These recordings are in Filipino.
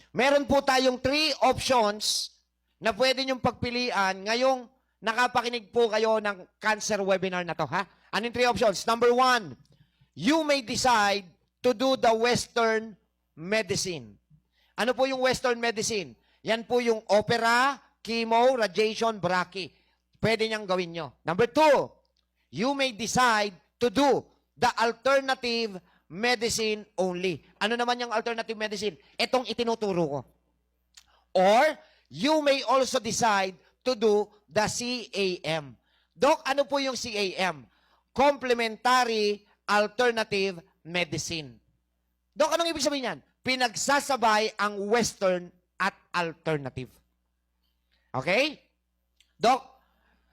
Meron po tayong 3 options na pwede niyong pagpilian ngayong nakapakinig po kayo ng cancer webinar na to, ha? Anong 3 options? Number 1, you may decide to do the Western medicine. Ano po yung Western medicine? Yan po yung opera, chemo, radiation, brachy. Pwede niyang gawin nyo. Number 2, you may decide to do the alternative medicine only. Ano naman yung alternative medicine? Itong itinuturo ko. Or, you may also decide to do the CAM. Doc, ano po yung CAM? Complementary Alternative Medicine. Doc, anong ibig sabihin yan? Pinagsasabay ang Western at alternative. Okay? Doc,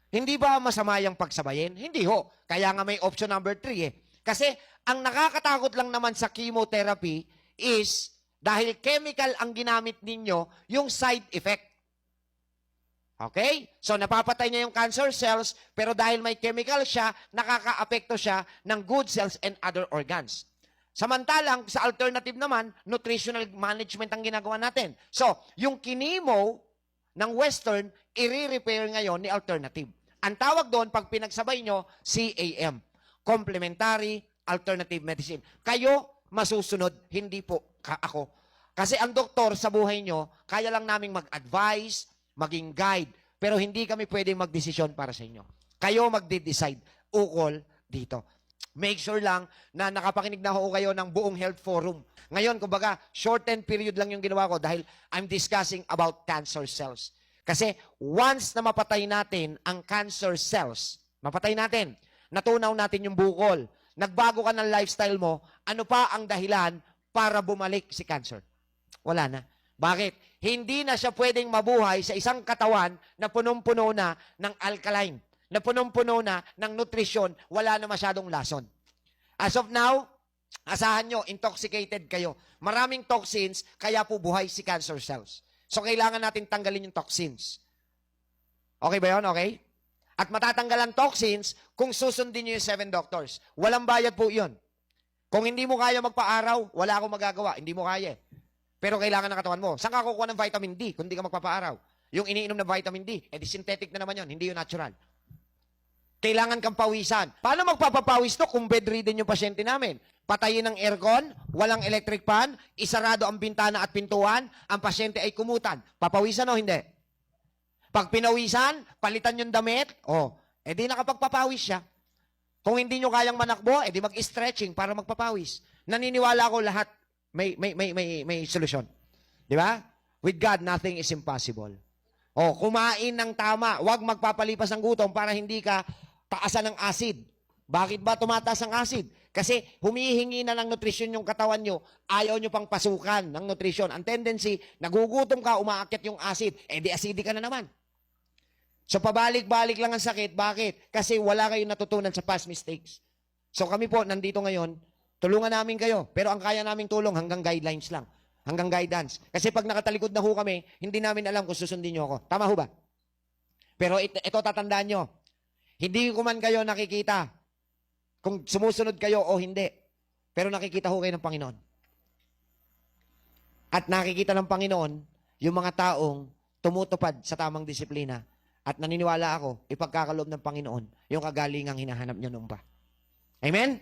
hindi ba masama yung pagsabayin? Hindi ho. Kaya nga may option number 3 eh. Kasi ang nakakatakot lang naman sa chemotherapy is dahil chemical ang ginamit ninyo, yung side effect. Okay? So, napapatay niya yung cancer cells, pero dahil may chemical siya, nakaka-apekto siya ng good cells and other organs. Samantalang, sa alternative naman, nutritional management ang ginagawa natin. So, yung kinemo ng Western, i-repair ngayon ni alternative. Ang tawag doon, pag pinagsabay nyo, CAM. Complementary Alternative Medicine. Kayo, masusunod, hindi po ako. Kasi ang doktor sa buhay nyo, kaya lang naming mag-advise, maging guide, pero hindi kami pwedeng magdesisyon para sa inyo. Kayo magde-decide. Ukol dito. Make sure lang na nakapakinig na ho kayo ng buong health forum. Ngayon, kumbaga, shortened period lang yung ginawa ko dahil I'm discussing about cancer cells. Kasi once na mapatay natin ang cancer cells, mapatay natin, natunaw natin yung bukol, nagbago ka ng lifestyle mo, ano pa ang dahilan para bumalik si cancer? Wala na. Bakit? Hindi na siya pwedeng mabuhay sa isang katawan na punong-puno na ng alkaline, na punong-puno na ng nutrisyon, wala na masyadong lason. As of now, asahan nyo, intoxicated kayo. Maraming toxins, kaya po buhay si cancer cells. So, kailangan natin tanggalin yung toxins. Okay ba yun? Okay? At matatanggal ang toxins kung susundin nyo yung 7 doctors. Walang bayad po yun. Kung hindi mo kaya magpa-araw, wala akong magagawa. Hindi mo kaya. Pero kailangan ng katawan mo. Saan ka kukuha ng vitamin D kung hindi ka magpapa-araw? Yung iniinom na vitamin D, di synthetic na naman yun, hindi yung natural. Kailangan kang pawisan. Paano magpapapawis to kung bedridden yung pasyente namin? Patayin ang aircon, walang electric fan, isarado ang bintana at pintuan, ang pasyente ay kumutan. Papawisan o hindi? Pag pinawisan, palitan yung damit, di nakapagpapawis siya. Kung hindi nyo kayang manakbo, di mag-stretching para magpapawis. Naniniwala ko lahat may solusyon. Di ba? With God, nothing is impossible. Kumain ng tama. Huwag magpapalipas ng gutom para hindi ka taasan ng acid. Bakit ba tumataas ang acid? Kasi humihingi na ng nutrisyon yung katawan nyo, ayaw nyo pang pasukan ng nutrisyon. Ang tendency, nagugutom ka, umaakyat yung acid, di acidic ka na naman. So pabalik-balik lang ang sakit. Bakit? Kasi wala kayong natutunan sa past mistakes. So kami po, nandito ngayon, tulungan namin kayo. Pero ang kaya naming tulong hanggang guidelines lang. Hanggang guidance. Kasi pag nakatalikod na ho kami, hindi namin alam kung susundin nyo ako. Tama ho ba? Pero ito tatandaan nyo. Hindi ko man kayo nakikita kung sumusunod kayo o hindi. Pero nakikita ho kayo ng Panginoon. At nakikita ng Panginoon yung mga taong tumutupad sa tamang disiplina. At naniniwala ako, ipagkakaloob ng Panginoon yung kagalingang hinahanap nyo nung pa. Amen?